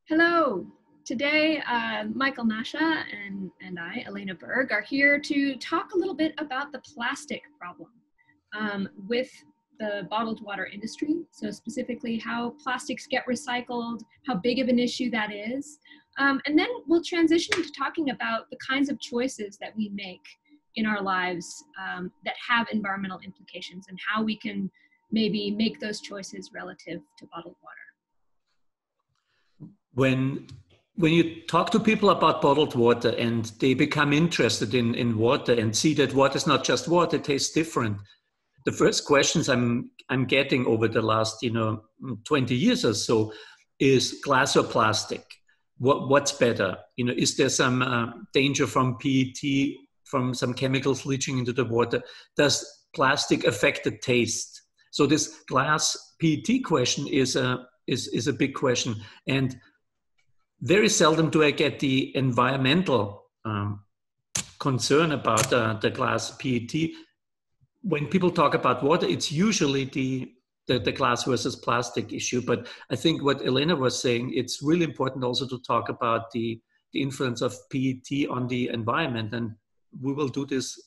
Hello. Today, Michael Nasha and I, Elena Berg, are here to talk a little bit about the plastic problem with the bottled water industry. So specifically how plastics get recycled, how big of an issue that is. And then we'll transition into talking about the kinds of choices that we make in our lives that have environmental implications and how we can maybe make those choices relative to bottled water. When you talk to people about bottled water and they become interested in water and see that water is not just water, it tastes different. The first questions I'm getting over the last 20 years or so is glass or plastic. What's better? Is there some danger from PET, from some chemicals leaching into the water? Does plastic affect the taste? So this glass PET question is a big question, and very seldom do I get the environmental concern about the glass PET. When people talk about water, it's usually the glass versus plastic issue. But I think what Elena was saying, it's really important also to talk about the influence of PET on the environment. And we will do this,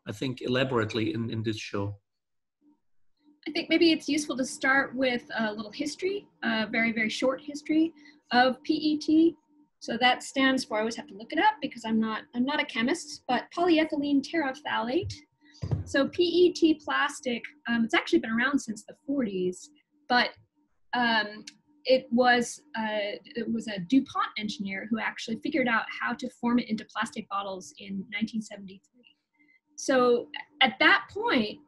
I think, elaborately in this show. I think maybe it's useful to start with a little history, a very, very short history of PET. So that stands for, I always have to look it up because I'm not a chemist, but polyethylene terephthalate. So PET plastic, it's actually been around since the 40s, but it was a DuPont engineer who actually figured out how to form it into plastic bottles in 1973. So at that point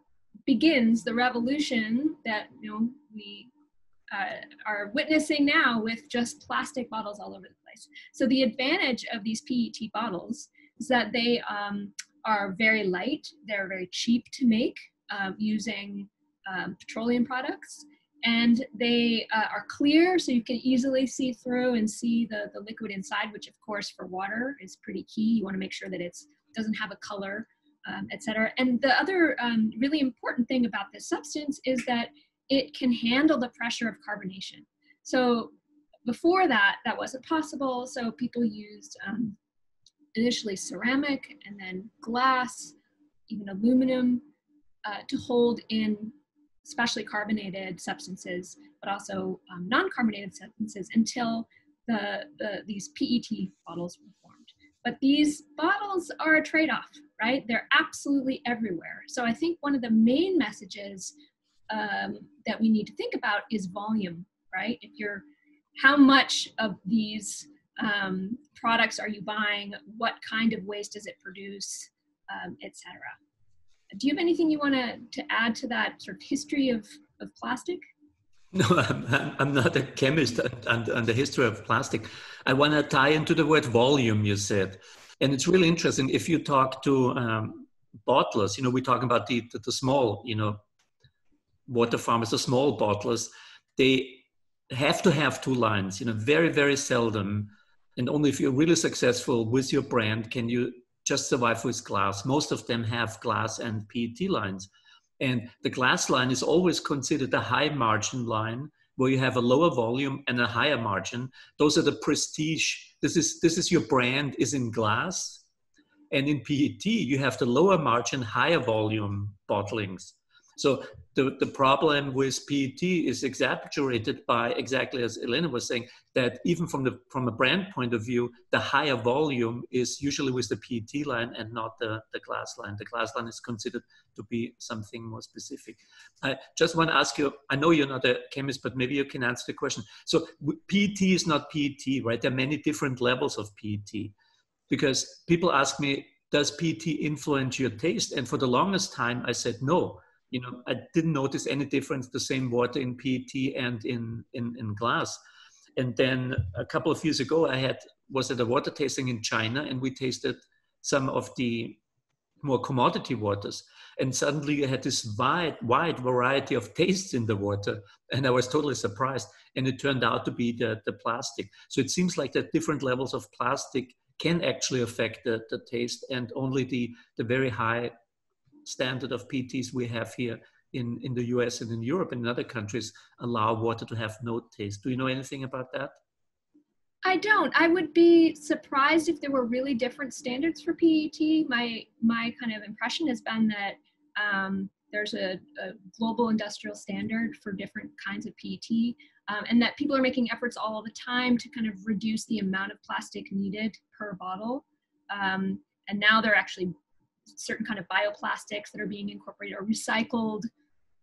begins the revolution that we are witnessing now with just plastic bottles all over the place. So the advantage of these PET bottles is that they are very light, they're very cheap to make using petroleum products, and they are clear so you can easily see through and see the liquid inside, which of course for water is pretty key. You want to make sure that it doesn't have a color, etc. And the other really important thing about this substance is that it can handle the pressure of carbonation. So before that wasn't possible. So people used initially ceramic and then glass, even aluminum, to hold in especially carbonated substances, but also non-carbonated substances until these PET bottles were formed. But these bottles are a trade-off, right? They're absolutely everywhere. So I think one of the main messages that we need to think about is volume, right? How much of these products are you buying? What kind of waste does it produce, etc. Do you have anything you want to add to that sort of history of plastic? No, I'm not a chemist on the history of plastic. I want to tie into the word volume, you said. And it's really interesting. If you talk to bottlers, we're talking about the small, water farmers, the small bottlers, they have to have two lines, very, very seldom. And only if you're really successful with your brand can you just survive with glass. Most of them have glass and PET lines. And the glass line is always considered a high margin line where you have a lower volume and a higher margin. Those are the prestige. This is your brand is in glass. And in PET, you have the lower margin, higher volume bottlings. So the problem with PET is exaggerated by exactly as Elena was saying, that even from a brand point of view, the higher volume is usually with the PET line and not the glass line. The glass line is considered to be something more specific. I just want to ask you, I know you're not a chemist, but maybe you can answer the question. So PET is not PET, right? There are many different levels of PET. Because people ask me, does PET influence your taste? And for the longest time, I said no. I didn't notice any difference, the same water in PET and in glass. And then a couple of years ago, I was at a water tasting in China, and we tasted some of the more commodity waters. And suddenly I had this wide variety of tastes in the water. And I was totally surprised. And it turned out to be the plastic. So it seems like that different levels of plastic can actually affect the taste, and only the very high standard of PETs we have here in the US and in Europe and in other countries allow water to have no taste. Do you know anything about that? I don't. I would be surprised if there were really different standards for PET. My kind of impression has been that there's a global industrial standard for different kinds of PET, and that people are making efforts all the time to kind of reduce the amount of plastic needed per bottle. And now there are actually certain kind of bioplastics that are being incorporated, or recycled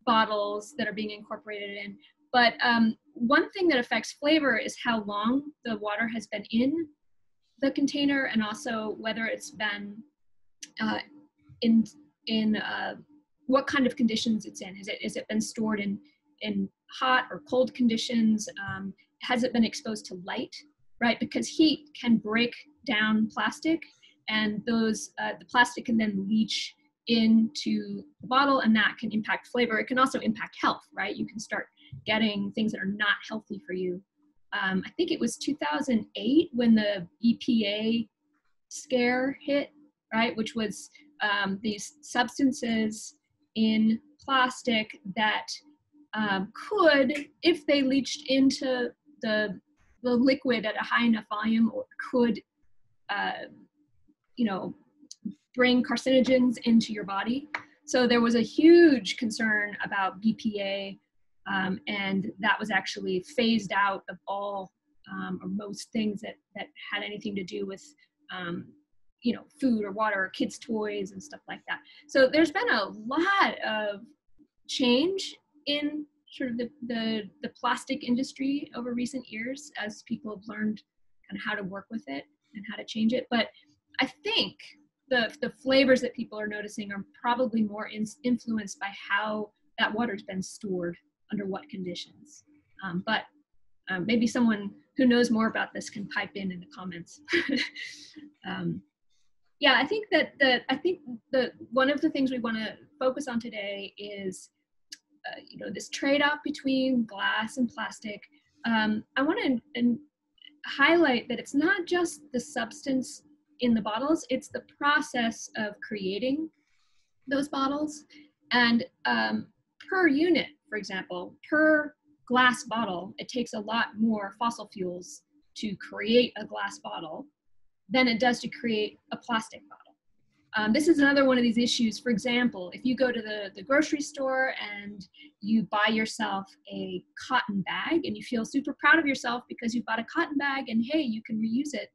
bottles that are being incorporated in. But one thing that affects flavor is how long the water has been in the container, and also whether it's been in what kind of conditions it's in. Is it been stored in hot or cold conditions? Has it been exposed to light, right? Because heat can break down plastic, and those the plastic can then leach into the bottle, and that can impact flavor. It can also impact health, right? You can start getting things that are not healthy for you. I think it was 2008 when the EPA scare hit, right? Which was these substances in plastic that could, if they leached into the liquid at a high enough volume, or could, bring carcinogens into your body. So there was a huge concern about BPA, and that was actually phased out of all or most things that had anything to do with food or water or kids' toys and stuff like that. So there's been a lot of change in sort of the plastic industry over recent years as people have learned kind of how to work with it and how to change it. But I think the flavors that people are noticing are probably more influenced by how that water's been stored under what conditions. But maybe someone who knows more about this can pipe in the comments. Yeah, I think that one of the things we want to focus on today is this trade-off between glass and plastic. I want to highlight that it's not just the substance in the bottles, it's the process of creating those bottles. And per unit, for example, per glass bottle, it takes a lot more fossil fuels to create a glass bottle than it does to create a plastic bottle. This is another one of these issues. For example, if you go to the grocery store and you buy yourself a cotton bag and you feel super proud of yourself because you bought a cotton bag and hey, you can reuse it.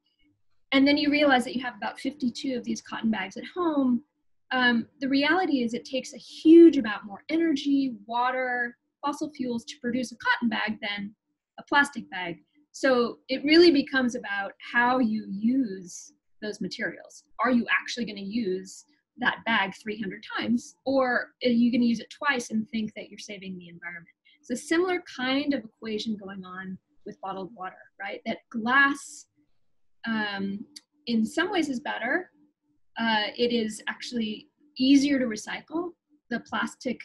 And then you realize that you have about 52 of these cotton bags at home. The reality is it takes a huge amount more energy, water, fossil fuels to produce a cotton bag than a plastic bag. So it really becomes about how you use those materials. Are you actually going to use that bag 300 times? Or are you going to use it twice and think that you're saving the environment? It's a similar kind of equation going on with bottled water, right? That glass, in some ways is better. It is actually easier to recycle. The plastic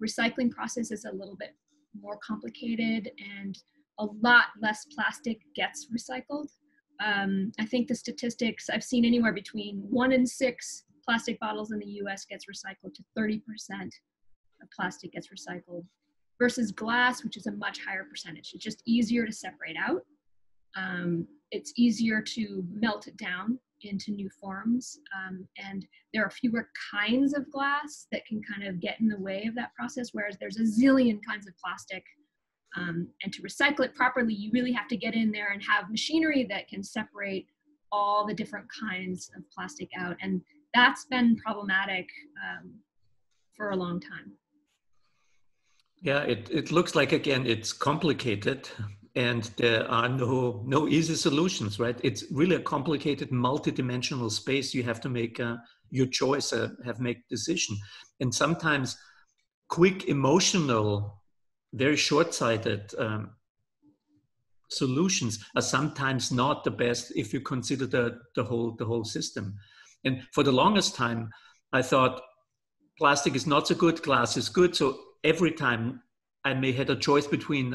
recycling process is a little bit more complicated, and a lot less plastic gets recycled. I think the statistics I've seen anywhere between 1 in 6 plastic bottles in the US gets recycled to 30% of plastic gets recycled, versus glass, which is a much higher percentage. It's just easier to separate out. It's easier to melt it down into new forms. And there are fewer kinds of glass that can kind of get in the way of that process, whereas there's a zillion kinds of plastic. And to recycle it properly, you really have to get in there and have machinery that can separate all the different kinds of plastic out. And that's been problematic for a long time. Yeah, it looks like, again, it's complicated and there are no easy solutions, right? It's really a complicated, multidimensional space. You have to make your choice, make decision. And sometimes quick, emotional, very short-sighted solutions are sometimes not the best if you consider the whole system. And for the longest time, I thought plastic is not so good, glass is good. So every time I may had a choice between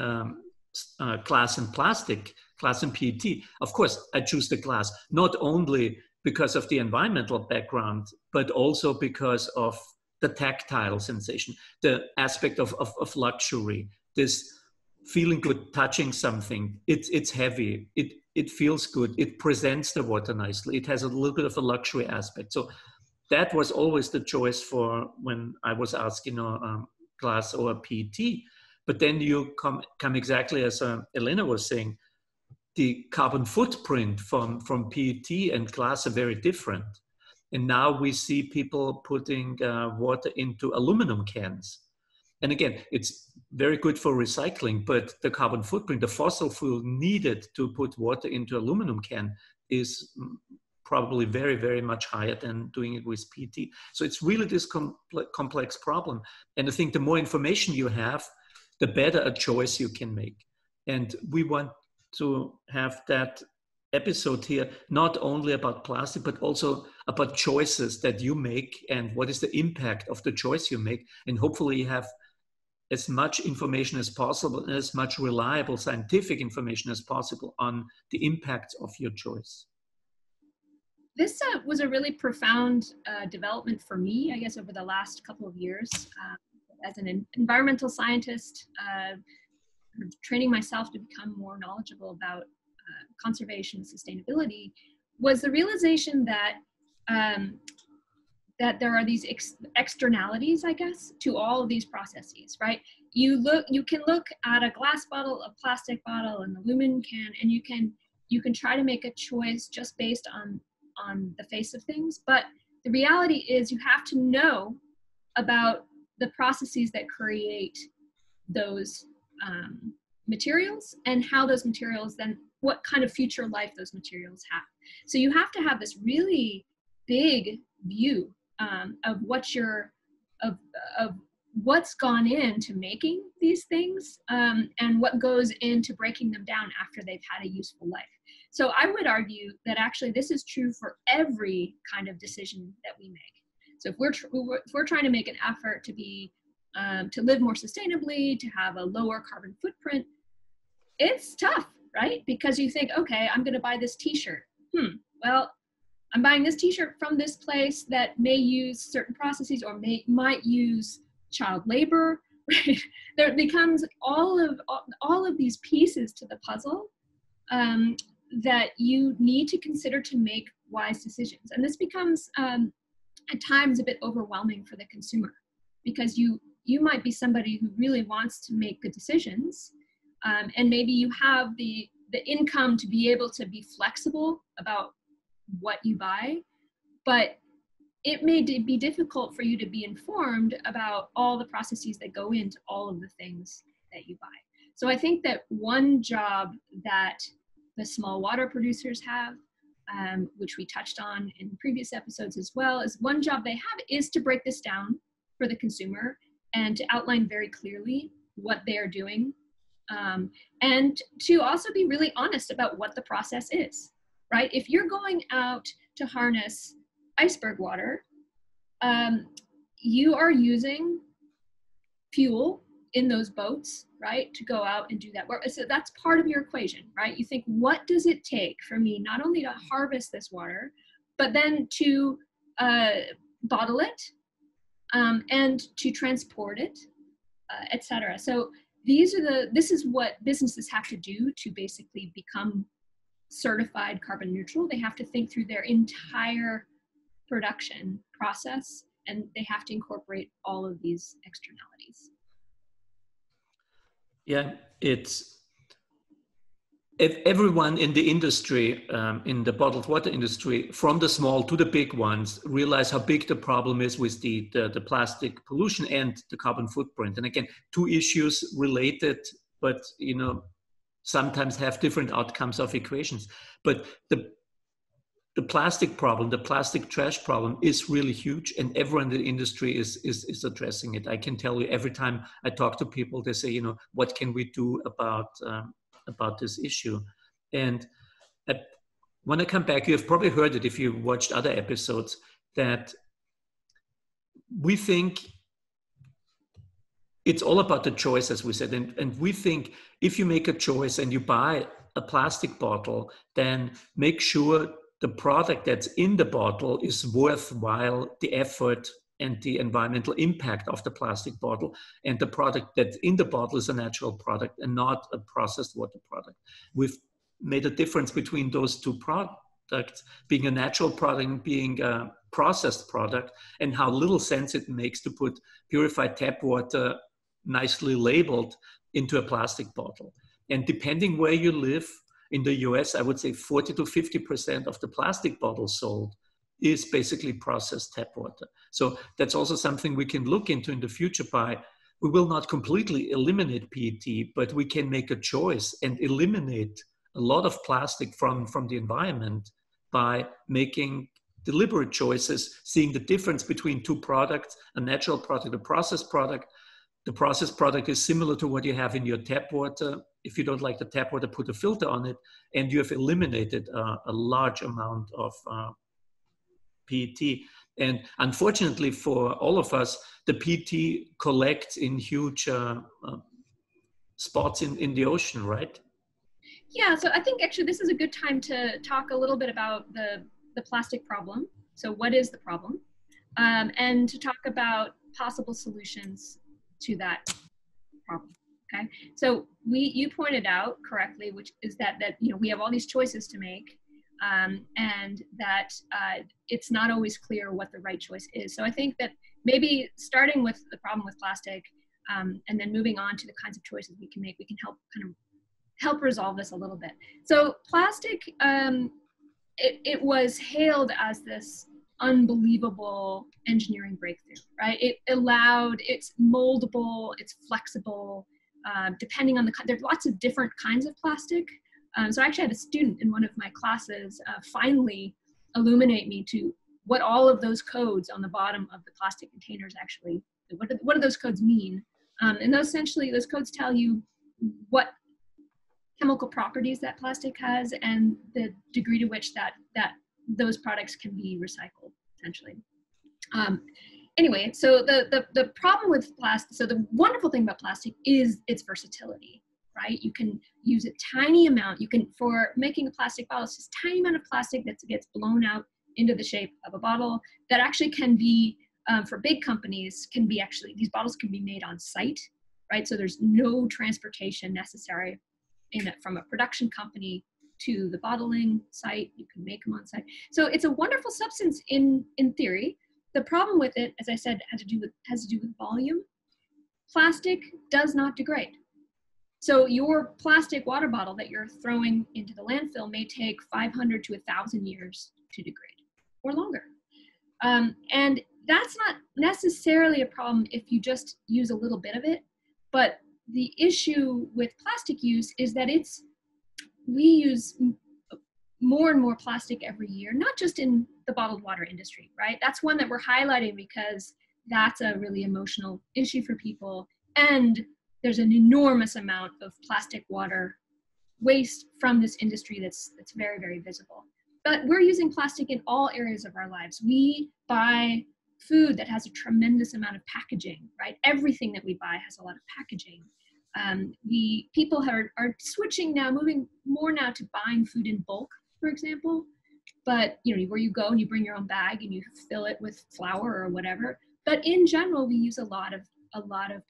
glass and plastic, glass and PET, of course I choose the glass, not only because of the environmental background, but also because of the tactile sensation, the aspect of luxury, this feeling good, touching something. It's heavy. It feels good. It presents the water nicely. It has a little bit of a luxury aspect. So that was always the choice for when I was asked, glass or PET. But then you come exactly as Elena was saying, the carbon footprint from PET and glass are very different. And now we see people putting water into aluminum cans. And again, it's very good for recycling, but the carbon footprint, the fossil fuel needed to put water into aluminum can is probably very, very much higher than doing it with PET. So it's really this complex problem. And I think the more information you have, the better a choice you can make. And we want to have that episode here, not only about plastic, but also about choices that you make and what is the impact of the choice you make. And hopefully you have as much information as possible and as much reliable scientific information as possible on the impact of your choice. This was a really profound development for me, I guess, over the last couple of years. As an environmental scientist, training myself to become more knowledgeable about conservation and sustainability, was the realization that that there are these externalities, I guess, to all of these processes, right? You can look at a glass bottle, a plastic bottle, an aluminum can, and you can try to make a choice just based on the face of things. But the reality is you have to know about the processes that create those materials and how those materials then, what kind of future life those materials have. So you have to have this really big view of what's gone into making these things and what goes into breaking them down after they've had a useful life. So I would argue that actually this is true for every kind of decision that we make. So if we're trying to make an effort to be to live more sustainably, to have a lower carbon footprint, it's tough, right? Because you think, okay, I'm going to buy this t-shirt. Well, I'm buying this t-shirt from this place that may use certain processes or might use child labor, right? There becomes all of these pieces to the puzzle that you need to consider to make wise decisions. And this becomes at times a bit overwhelming for the consumer, because you might be somebody who really wants to make good decisions, and maybe you have the income to be able to be flexible about what you buy, but it may be difficult for you to be informed about all the processes that go into all of the things that you buy. So I think that one job that the small water producers have, which we touched on in previous episodes as well, is one job they have is to break this down for the consumer and to outline very clearly what they are doing, and to also be really honest about what the process is. Right? If you're going out to harness iceberg water, you are using fuel in those boats, right, to go out and do that work. So that's part of your equation, right? You think, what does it take for me not only to harvest this water, but then to bottle it and to transport it, etc. So this is what businesses have to do to basically become certified carbon neutral. They have to think through their entire production process, and they have to incorporate all of these externalities. Yeah, it's if everyone in the industry, in the bottled water industry, from the small to the big ones, realize how big the problem is with the plastic pollution and the carbon footprint. And again, two issues related, but sometimes have different outcomes of equations. But the plastic problem, the plastic trash problem is really huge, and everyone in the industry is addressing it. I can tell you every time I talk to people, they say, what can we do about this issue? And when I come back, you've probably heard it if you watched other episodes, that we think it's all about the choice, as we said. And we think if you make a choice and you buy a plastic bottle, then make sure the product that's in the bottle is worthwhile the effort and the environmental impact of the plastic bottle, and the product that's in the bottle is a natural product and not a processed water product. We've made a difference between those two products, being a natural product and being a processed product, and how little sense it makes to put purified tap water nicely labeled into a plastic bottle. And depending where you live, in the US, I would say 40 to 50% of the plastic bottles sold is basically processed tap water. So that's also something we can look into in the future by, we will not completely eliminate PET, but we can make a choice and eliminate a lot of plastic from the environment by making deliberate choices, seeing the difference between two products, a natural product, a processed product. The processed product is similar to what you have in your tap water. If you don't like the tap water, put a filter on it, and you have eliminated a large amount of PET. And unfortunately for all of us, the PET collects in huge spots in the ocean, right? Yeah, so I think actually this is a good time to talk a little bit about the plastic problem. So what is the problem? And to talk about possible solutions to that problem. Okay, so you pointed out correctly, which is that you know, we have all these choices to make, and that it's not always clear what the right choice is. So I think that maybe starting with the problem with plastic, and then moving on to the kinds of choices we can make, we can help resolve this a little bit. So plastic, it was hailed as this unbelievable engineering breakthrough, right? It's moldable, it's flexible, depending on there's lots of different kinds of plastic. So I actually had a student in one of my classes finally illuminate me to what all of those codes on the bottom of the plastic containers actually, what do those codes mean? And those codes tell you what chemical properties that plastic has and the degree to which that those products can be recycled, essentially. Anyway, so the problem with plastic, so the wonderful thing about plastic is its versatility, right? You can use a tiny amount, for making a plastic bottle, it's just a tiny amount of plastic that gets blown out into the shape of a bottle that actually can be, for big companies, these bottles can be made on site, right? So there's no transportation necessary from a production company to the bottling site. You can make them on site. So it's a wonderful substance in theory. The problem with it, as I said, has to do with volume. Plastic does not degrade. So your plastic water bottle that you're throwing into the landfill may take 500 to 1,000 years to degrade, or longer. And that's not necessarily a problem if you just use a little bit of it. But the issue with plastic use is that we use more and more plastic every year, not just in the bottled water industry, right? That's one that we're highlighting because that's a really emotional issue for people. And there's an enormous amount of plastic water waste from this industry that's very, very visible. But we're using plastic in all areas of our lives. We buy food that has a tremendous amount of packaging, right? Everything that we buy has a lot of packaging. People are switching now, moving more now to buying food in bulk, for example. But you know, where you go and you bring your own bag and you fill it with flour or whatever. But in general, we use a lot of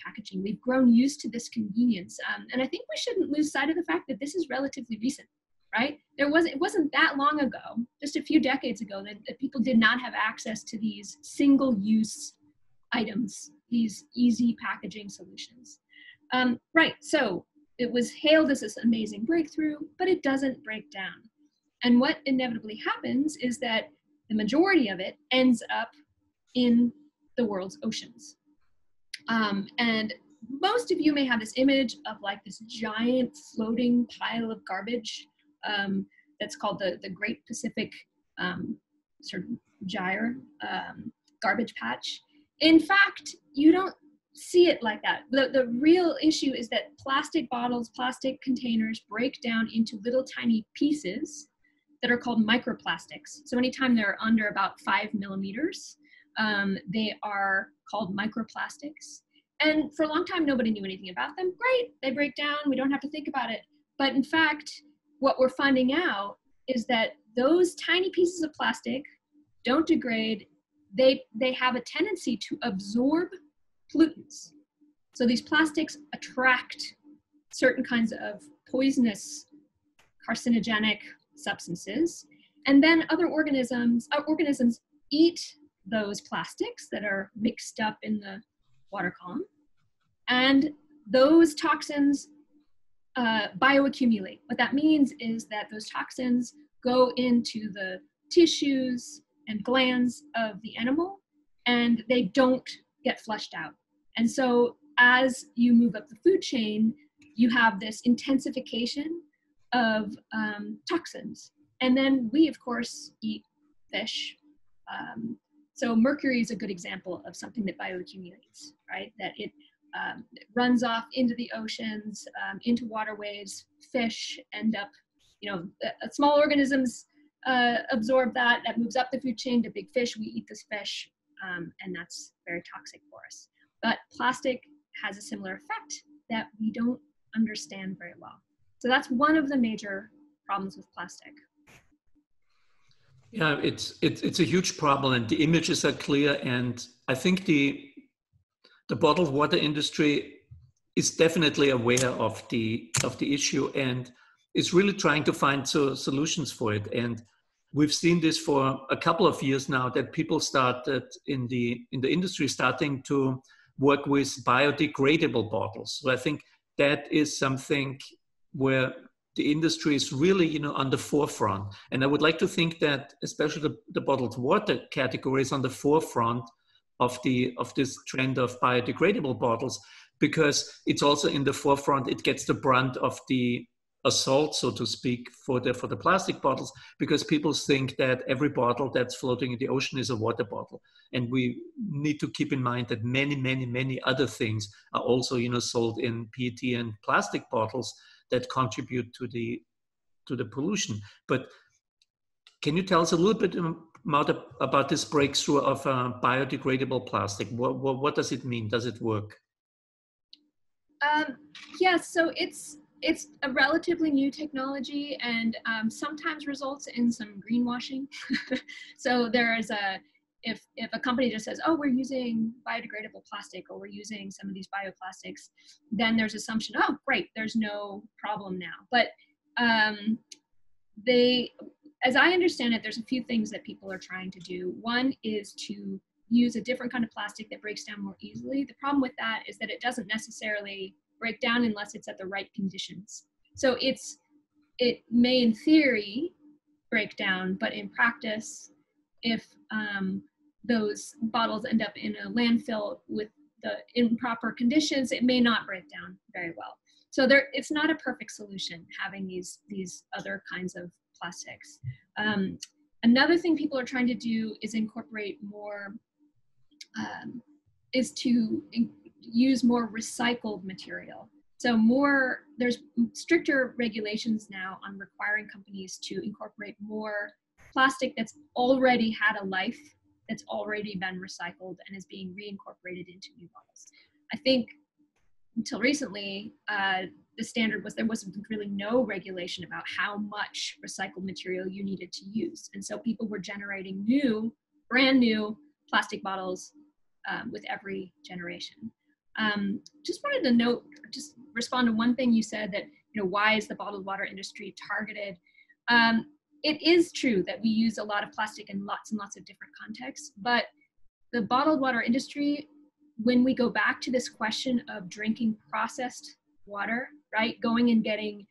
packaging. We've grown used to this convenience, and I think we shouldn't lose sight of the fact that this is relatively recent, right? It wasn't that long ago, just a few decades ago, that people did not have access to these single-use items, these easy packaging solutions. Right, so it was hailed as this amazing breakthrough, but it doesn't break down. And what inevitably happens is that the majority of it ends up in the world's oceans. And most of you may have this image of like this giant floating pile of garbage that's called the Great Pacific sort of gyre garbage patch. In fact, you don't see it like that. The real issue is that plastic bottles, plastic containers break down into little tiny pieces that are called microplastics. So anytime they're under about 5 millimeters, they are called microplastics. And for a long time, nobody knew anything about them. Great, they break down, we don't have to think about it. But in fact, what we're finding out is that those tiny pieces of plastic don't degrade they have a tendency to absorb pollutants. So these plastics attract certain kinds of poisonous, carcinogenic substances, and then other organisms eat those plastics that are mixed up in the water column, and those toxins bioaccumulate. What that means is that those toxins go into the tissues and glands of the animal, and they don't get flushed out. And so as you move up the food chain, you have this intensification of toxins. And then we, of course, eat fish. So mercury is a good example of something that bioaccumulates, right? That it runs off into the oceans, into waterways. Fish end up, small organisms absorb that moves up the food chain to big fish. We eat this fish, and that's very toxic for us. But plastic has a similar effect that we don't understand very well. So that's one of the major problems with plastic. Yeah, it's a huge problem, and the images are clear. And I think the bottled water industry is definitely aware of the issue and is really trying to find solutions for it. And we've seen this for a couple of years now, that people started in the industry starting to work with biodegradable bottles. So I think that is something where the industry is really, on the forefront. And I would like to think that especially the bottled water category is on the forefront of this trend of biodegradable bottles, because it's also in the forefront. It gets the brunt of the assault, so to speak, for the plastic bottles, because people think that every bottle that's floating in the ocean is a water bottle. And we need to keep in mind that many other things are also, sold in PET and plastic bottles that contribute to the pollution. But can you tell us a little bit about this breakthrough of biodegradable plastic? What does it mean? Does it work? Yeah, so it's a relatively new technology, and sometimes results in some greenwashing. So if a company just says, oh, we're using biodegradable plastic, or we're using some of these bioplastics, then there's assumption, oh, great, there's no problem now. But as I understand it, there's a few things that people are trying to do. One is to use a different kind of plastic that breaks down more easily. The problem with that is that it doesn't necessarily break down unless it's at the right conditions. So it may in theory break down, but in practice, if those bottles end up in a landfill with the improper conditions, it may not break down very well. So it's not a perfect solution, having these other kinds of plastics. Another thing people are trying to do is incorporate more, is to use more recycled material. So there's stricter regulations now on requiring companies to incorporate more plastic that's already had a life, that's already been recycled and is being reincorporated into new bottles. I think until recently, the standard was there wasn't really no regulation about how much recycled material you needed to use. And so people were generating brand new plastic bottles with every generation. Just wanted to just respond to one thing you said, that, why is the bottled water industry targeted? It is true that we use a lot of plastic in lots and lots of different contexts, but the bottled water industry, when we go back to this question of drinking processed water, right? Going and getting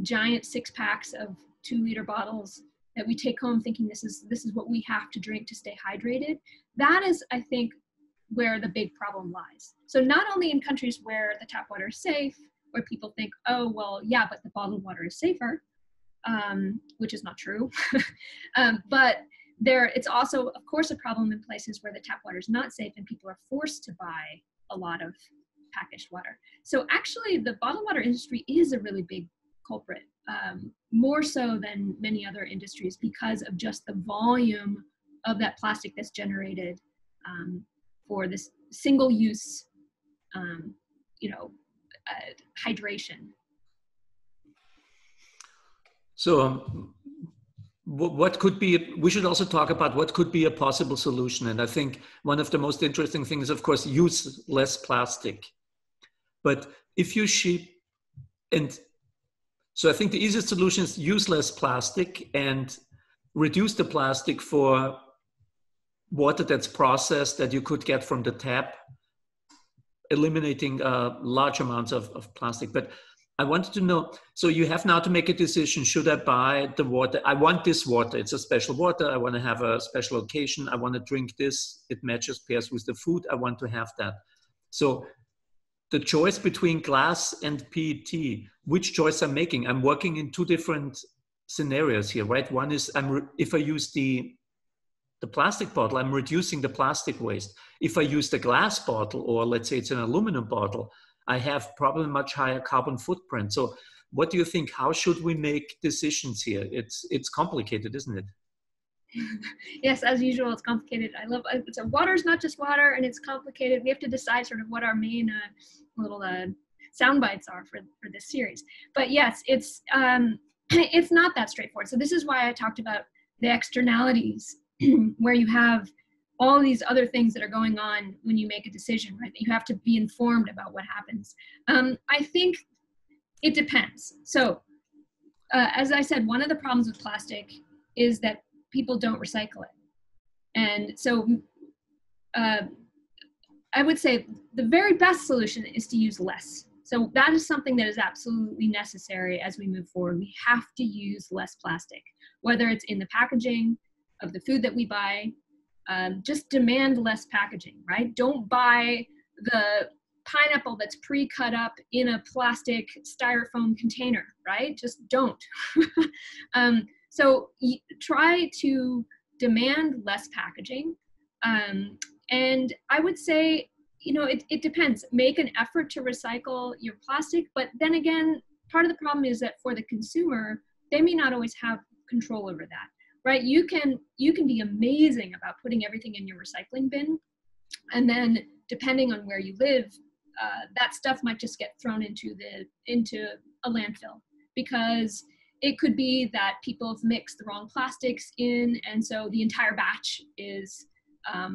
giant 6-packs of 2-liter bottles that we take home thinking this is what we have to drink to stay hydrated. That is, I think, where the big problem lies. So not only in countries where the tap water is safe, where people think, oh, well, yeah, but the bottled water is safer, which is not true. But it's also, of course, a problem in places where the tap water is not safe and people are forced to buy a lot of packaged water. So actually, the bottled water industry is a really big culprit, more so than many other industries, because of just the volume of that plastic that's generated for this single-use, hydration. So what could be, we should also talk about what could be a possible solution. And I think one of the most interesting things, of course, use less plastic. But if you ship, and so I think the easiest solution is use less plastic and reduce the plastic for water that's processed that you could get from the tap, eliminating large amounts of plastic. But I wanted to know, so you have now to make a decision, should I buy the water? I want this water, it's a special water, I want to have a special occasion, I want to drink this, it matches, pairs with the food, I want to have that. So the choice between glass and PET, which choice I'm making? I'm working in two different scenarios here, right? One is if I use the plastic bottle, I'm reducing the plastic waste. If I use the glass bottle, or let's say it's an aluminum bottle, I have probably much higher carbon footprint. So what do you think? How should we make decisions here? It's complicated, isn't it? Yes, as usual, it's complicated. I love it. So water is not just water, and it's complicated. We have to decide sort of what our main little sound bites are for this series. But yes, it's it's not that straightforward. So this is why I talked about the externalities, where you have all these other things that are going on when you make a decision, right? You have to be informed about what happens. I think it depends. So as I said, one of the problems with plastic is that people don't recycle it. And so I would say the very best solution is to use less. So that is something that is absolutely necessary as we move forward. We have to use less plastic, whether it's in the packaging of the food that we buy. Just demand less packaging, right? Don't buy the pineapple that's pre-cut up in a plastic styrofoam container, right? Just don't. So try to demand less packaging. And I would say, you know, it depends. Make an effort to recycle your plastic, but then again, part of the problem is that for the consumer, they may not always have control over that, right? You can be amazing about putting everything in your recycling bin, and then depending on where you live, that stuff might just get thrown into a landfill, because it could be that people have mixed the wrong plastics in, and so the entire batch is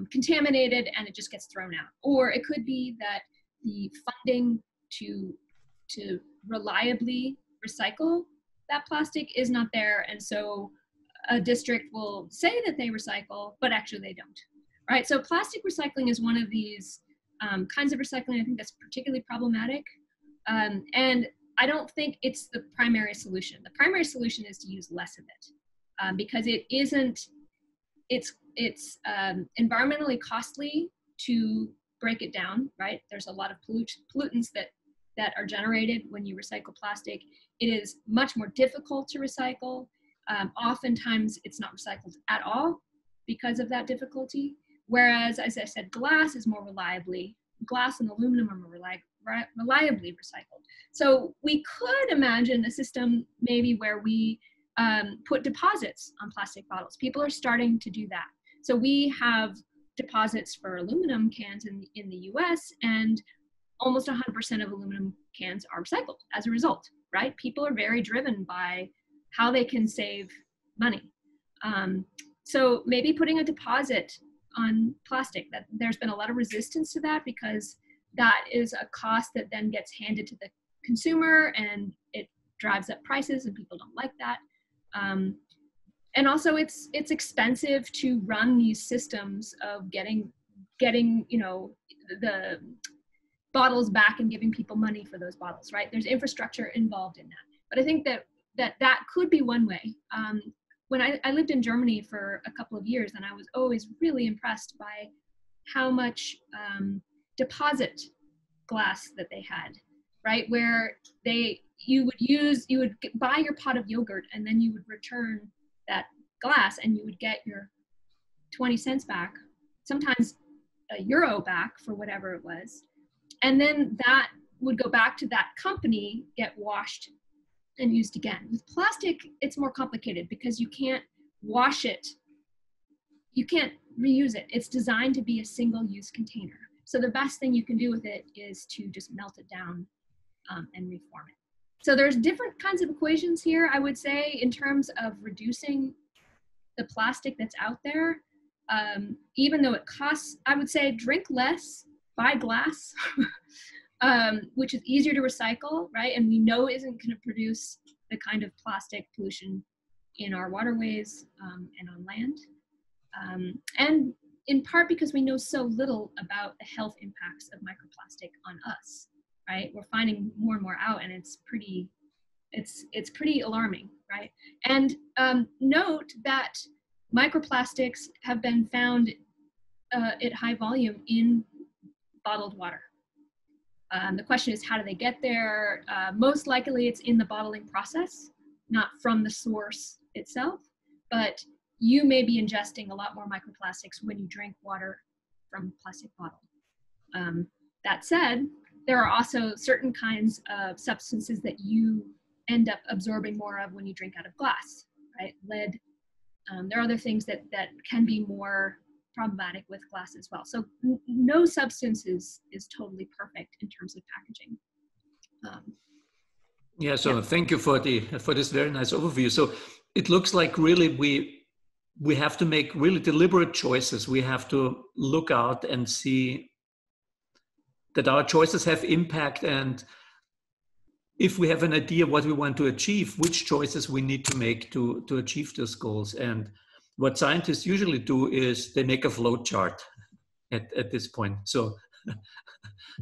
contaminated and it just gets thrown out. Or it could be that the funding to reliably recycle that plastic is not there, and so a district will say that they recycle, but actually they don't, right? So plastic recycling is one of these kinds of recycling I think that's particularly problematic. And I don't think it's the primary solution. The primary solution is to use less of it, because it's environmentally costly to break it down, right? There's a lot of pollutants that are generated when you recycle plastic. It is much more difficult to recycle. Oftentimes it's not recycled at all because of that difficulty. Whereas, as I said, glass and aluminum are more reliably recycled. So we could imagine a system maybe where we put deposits on plastic bottles. People are starting to do that. So we have deposits for aluminum cans in the US, and almost 100% of aluminum cans are recycled as a result, right? People are very driven by how they can save money. So maybe putting a deposit on plastic, that there's been a lot of resistance to that, because that is a cost that then gets handed to the consumer and it drives up prices, and people don't like that. And also it's expensive to run these systems of getting you know, the bottles back and giving people money for those bottles, right? There's infrastructure involved in that. But I think that could be one way. When I lived in Germany for a couple of years, and I was always really impressed by how much deposit glass that they had, right? Where you would buy your pot of yogurt, and then you would return that glass and you would get your 20 cents back, sometimes €1 back for whatever it was. And then that would go back to that company, get washed and used again. With plastic, it's more complicated because you can't wash it. You can't reuse it. It's designed to be a single-use container. So the best thing you can do with it is to just melt it down and reform it. So there's different kinds of equations here, I would say, in terms of reducing the plastic that's out there, even though it costs, I would say drink less, buy glass, which is easier to recycle, right? And we know isn't going to produce the kind of plastic pollution in our waterways and on land. And in part because we know so little about the health impacts of microplastic on us, right? We're finding more and more out, and it's pretty alarming, right? And note that microplastics have been found at high volume in bottled water. The question is, how do they get there? Most likely it's in the bottling process, not from the source itself, but you may be ingesting a lot more microplastics when you drink water from a plastic bottle. That said, there are also certain kinds of substances that you end up absorbing more of when you drink out of glass, right? Lead. There are other things that can be more problematic with glass as well. So no substance is totally perfect in terms of packaging. Yeah, so thank you for this very nice overview. So it looks like really we have to make really deliberate choices. We have to look out and see that our choices have impact, and if we have an idea what we want to achieve, which choices we need to make to achieve those goals. And what scientists usually do is they make a flow chart at this point. So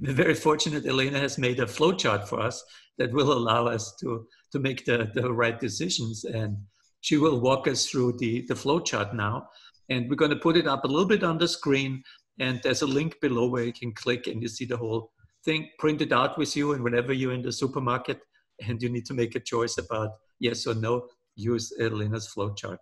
we're very fortunate Elena has made a flow chart for us that will allow us to make the right decisions. And she will walk us through the flow chart now. And we're going to put it up a little bit on the screen. And there's a link below where you can click and you see the whole thing printed out with you. And whenever you're in the supermarket and you need to make a choice about yes or no, use Elena's flow chart.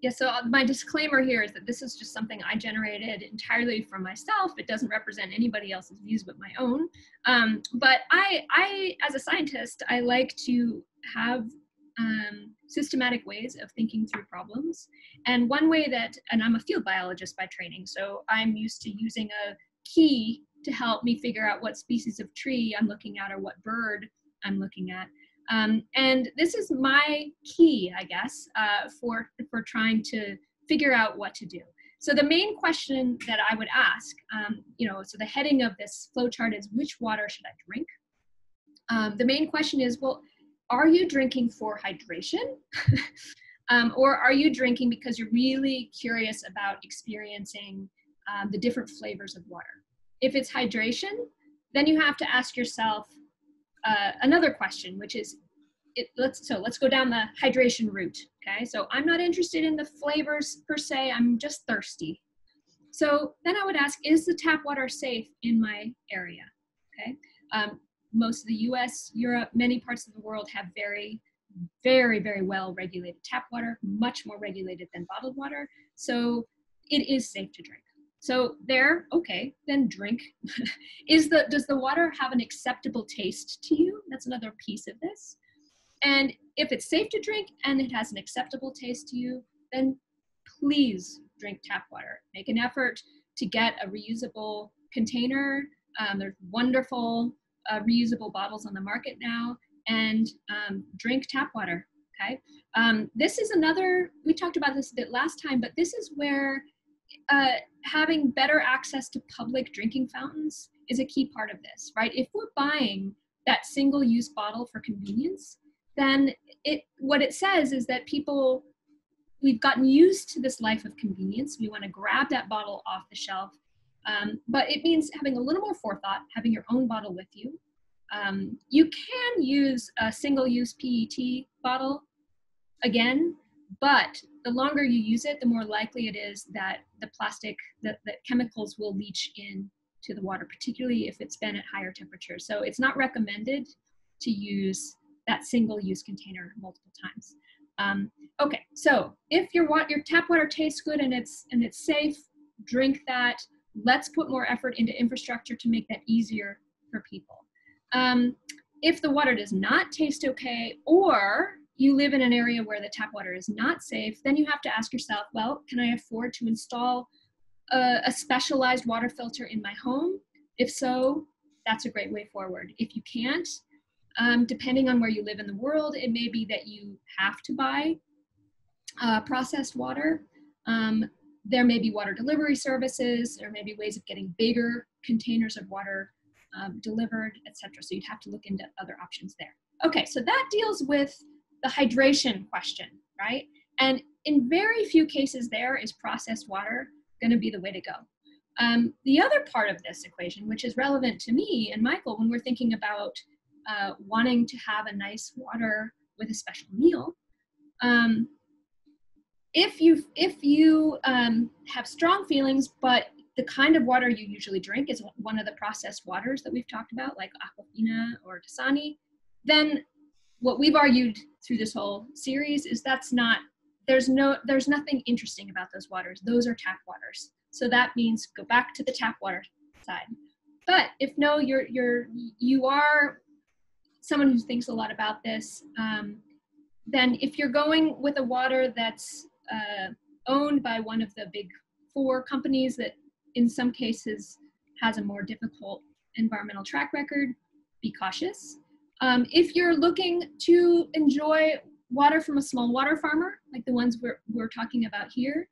Yeah, so my disclaimer here is that this is just something I generated entirely for myself. It doesn't represent anybody else's views but my own. But I, as a scientist, I like to have systematic ways of thinking through problems. And one way and I'm a field biologist by training, so I'm used to using a key to help me figure out what species of tree I'm looking at or what bird I'm looking at. And this is my key, I guess, for trying to figure out what to do. So the main question that I would ask, so the heading of this flowchart is, which water should I drink? The main question is, well, are you drinking for hydration? Or are you drinking because you're really curious about experiencing the different flavors of water? If it's hydration, then you have to ask yourself another question, which is, let's go down the hydration route, okay? So I'm not interested in the flavors per se, I'm just thirsty. So then I would ask, is the tap water safe in my area, okay? Most of the US, Europe, many parts of the world have very, very, very well regulated tap water, much more regulated than bottled water. So it is safe to drink. So there, okay, then drink. Does the water have an acceptable taste to you? That's another piece of this. And if it's safe to drink and it has an acceptable taste to you, then please drink tap water. Make an effort to get a reusable container. There's wonderful reusable bottles on the market now, and drink tap water, okay? This is another, we talked about this a bit last time, but this is where having better access to public drinking fountains is a key part of this, right? If we're buying that single-use bottle for convenience, then what it says is that we've gotten used to this life of convenience. We want to grab that bottle off the shelf, but it means having a little more forethought, having your own bottle with you. You can use a single-use PET bottle again, but the longer you use it, the more likely it is that the plastic, that chemicals will leach in to the water, particularly if it's been at higher temperatures. So it's not recommended to use that single-use container multiple times. Okay, so if your tap water tastes good and it's safe, drink that. Let's put more effort into infrastructure to make that easier for people. If the water does not taste okay, or you live in an area where the tap water is not safe, then you have to ask yourself, well, can I afford to install a specialized water filter in my home? If so, that's a great way forward. If you can't, depending on where you live in the world, it may be that you have to buy processed water. There may be water delivery services, or maybe ways of getting bigger containers of water delivered, etc. So you'd have to look into other options there. Okay, so that deals with the hydration question, right? And in very few cases there is processed water going to be the way to go. The other part of this equation, which is relevant to me and Michael when we're thinking about wanting to have a nice water with a special meal, if you have strong feelings, but the kind of water you usually drink is one of the processed waters that we've talked about, like Aquafina or Dasani, then what we've argued through this whole series is there's nothing interesting about those waters. Those are tap waters. So that means go back to the tap water side. But if no, you are someone who thinks a lot about this, then if you're going with a water that's owned by one of the big 4 companies that in some cases has a more difficult environmental track record, be cautious. If you're looking to enjoy water from a small water farmer, like the ones we're talking about here,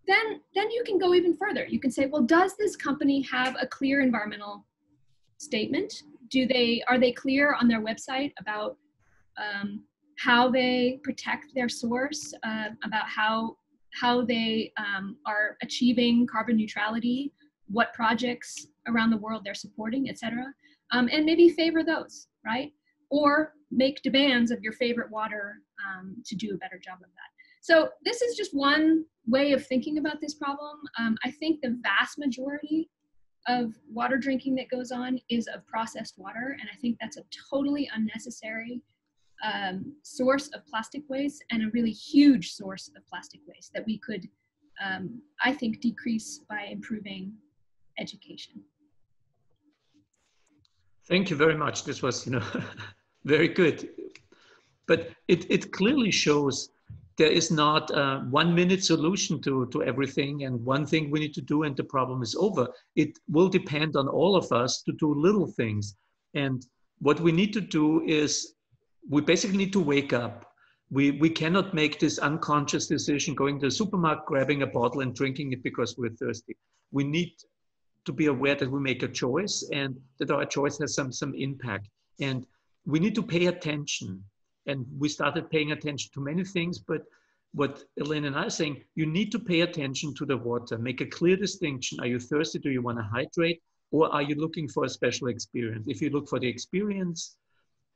then you can go even further. You can say, well, does this company have a clear environmental statement? Are they clear on their website about how they protect their source, about how they are achieving carbon neutrality, what projects around the world they're supporting, etc. And maybe favor those, right? Or make demands of your favorite water to do a better job of that. So this is just one way of thinking about this problem. I think the vast majority of water drinking that goes on is of processed water, and I think that's a totally unnecessary source of plastic waste, and a really huge source of plastic waste that we could, I think, decrease by improving education. Thank you very much. This was, very good. But it clearly shows there is not a 1-minute solution to everything and one thing we need to do and the problem is over. It will depend on all of us to do little things. And what we need to do is we basically need to wake up. We cannot make this unconscious decision going to the supermarket, grabbing a bottle and drinking it because we're thirsty. We need to be aware that we make a choice and that our choice has some impact. And we need to pay attention. And we started paying attention to many things, but what Elena and I are saying, you need to pay attention to the water, make a clear distinction. Are you thirsty? Do you want to hydrate? Or are you looking for a special experience? If you look for the experience,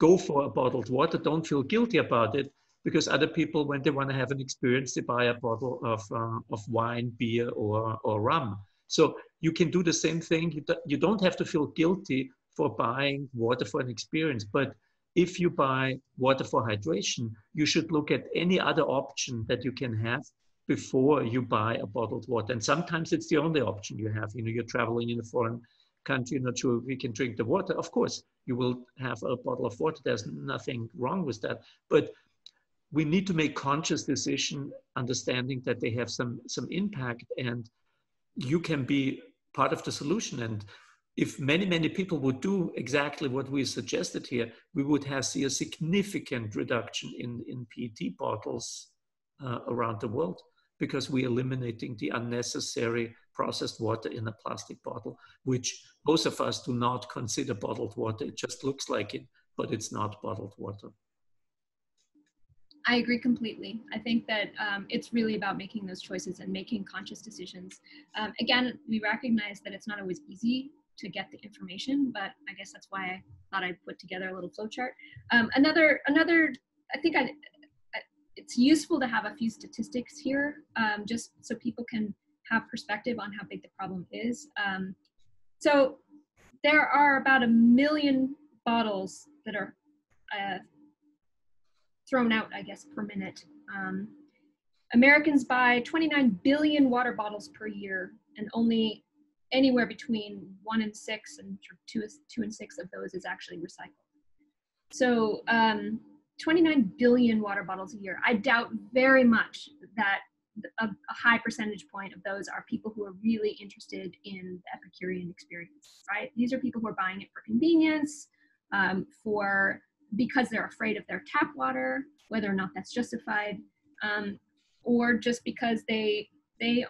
go for a bottled water. Don't feel guilty about it, because other people, when they want to have an experience, they buy a bottle of wine, beer, or rum. So you can do the same thing. You don't have to feel guilty for buying water for an experience, but if you buy water for hydration, you should look at any other option that you can have before you buy a bottled water. And sometimes it's the only option you have. You're traveling in a foreign country, you're not sure if you can drink the water. Of course, you will have a bottle of water. There's nothing wrong with that. But we need to make conscious decision, understanding that they have some impact, and you can be part of the solution. And if many people would do exactly what we suggested here, we would see a significant reduction in PET bottles around the world, because we're eliminating the unnecessary processed water in a plastic bottle, which most of us do not consider bottled water. It just looks like it, but it's not bottled water. I agree completely. I think that it's really about making those choices and making conscious decisions. Again, we recognize that it's not always easy to get the information, but I guess that's why I thought I'd put together a little flowchart. Another, I think it's useful to have a few statistics here, just so people can have perspective on how big the problem is. So there are about 1 million bottles that are thrown out, I guess, per minute. Americans buy 29 billion water bottles per year, and only anywhere between 1 in 6 and 2 in 6 of those is actually recycled. So 29 billion water bottles a year. I doubt very much that a high percentage point of those are people who are really interested in the Epicurean experience, right? These are people who are buying it for convenience, because they're afraid of their tap water, whether or not that's justified. or just because they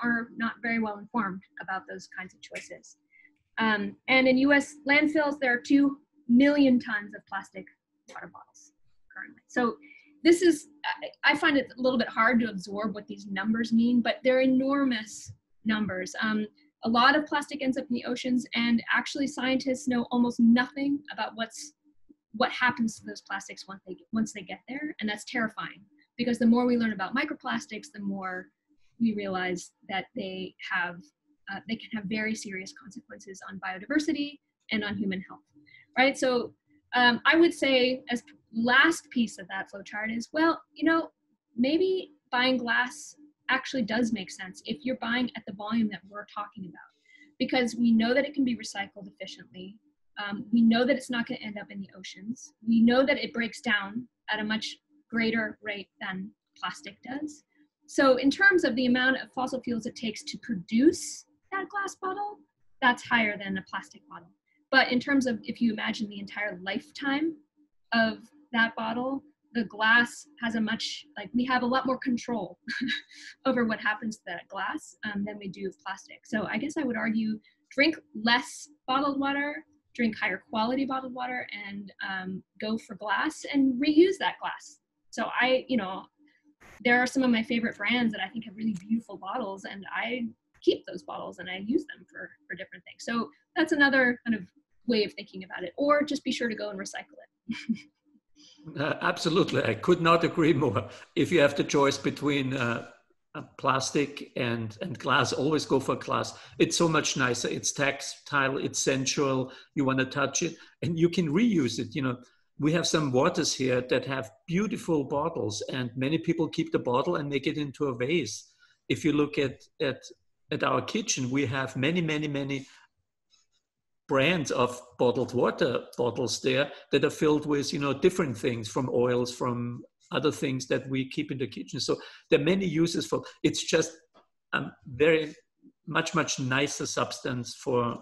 are not very well informed about those kinds of choices. And in US landfills, there are 2 million tons of plastic water bottles currently. So this is, I find it a little bit hard to absorb what these numbers mean, but they're enormous numbers. A lot of plastic ends up in the oceans, and actually scientists know almost nothing about what happens to those plastics once they get there, and that's terrifying, because the more we learn about microplastics, the more we realize that they can have very serious consequences on biodiversity and on human health, right? So I would say, as last piece of that flowchart is, well, maybe buying glass actually does make sense if you're buying at the volume that we're talking about, because we know that it can be recycled efficiently. We know that it's not going to end up in the oceans. We know that it breaks down at a much greater rate than plastic does. So in terms of the amount of fossil fuels it takes to produce that glass bottle, that's higher than a plastic bottle. But in terms of, if you imagine the entire lifetime of that bottle, the glass has we have a lot more control over what happens to that glass than we do of plastic. So I guess I would argue, drink less bottled water, drink higher quality bottled water, and go for glass and reuse that glass. So there are some of my favorite brands that I think have really beautiful bottles, and I keep those bottles and I use them for different things. So that's another kind of way of thinking about it, or just be sure to go and recycle it. Absolutely. I could not agree more. If you have the choice between plastic and glass, always go for glass. It's so much nicer. It's tactile, it's sensual. You want to touch it and you can reuse it. We have some waters here that have beautiful bottles, and many people keep the bottle and make it into a vase. If you look at our kitchen, we have many brands of bottled water bottles there that are filled with, different things, from oils, from other things that we keep in the kitchen. So there are many uses for, it's just very much nicer substance for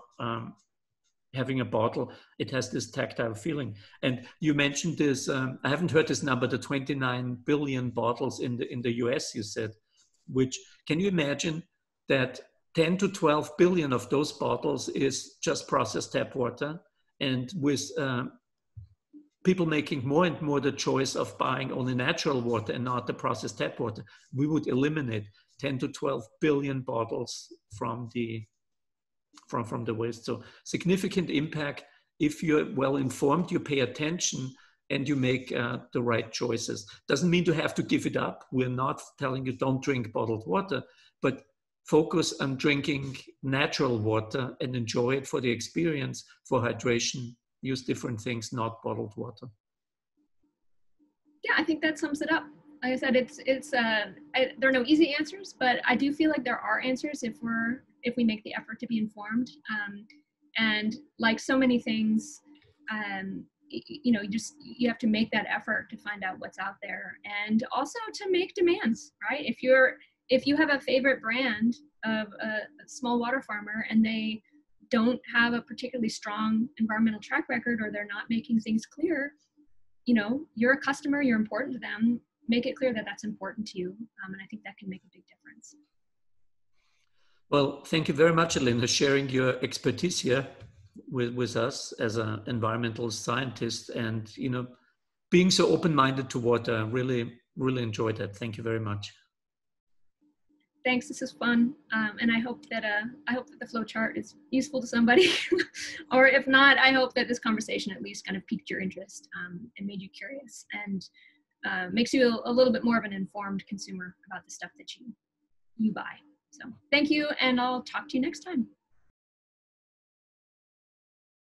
having a bottle. It has this tactile feeling. And you mentioned this, I haven't heard this number, the 29 billion bottles in the US, you said, which, can you imagine that 10 to 12 billion of those bottles is just processed tap water? And with people making more and more the choice of buying only natural water and not the processed tap water, we would eliminate 10 to 12 billion bottles from the waste. So significant impact. If you're well informed, you pay attention, and you make the right choices. Doesn't mean to have to give it up. We're not telling you don't drink bottled water, but focus on drinking natural water and enjoy it for the experience, for hydration. Use different things, not bottled water. Yeah, I think that sums it up. Like I said, there are no easy answers, but I do feel like there are answers if we make the effort to be informed. And like so many things, you have to make that effort to find out what's out there, and also to make demands, right? If you have a favorite brand of a small water farmer and they don't have a particularly strong environmental track record, or they're not making things clear, you're a customer, you're important to them. Make it clear that that's important to you. And I think that can make a big difference. Well, thank you very much, Elena, sharing your expertise here with us as an environmental scientist, and being so open-minded to water. Really enjoyed that. Thank you very much. Thanks. This is fun, and I hope that the flowchart is useful to somebody, or if not, I hope that this conversation at least kind of piqued your interest and made you curious, and makes you a little bit more of an informed consumer about the stuff that you buy. So thank you, and I'll talk to you next time.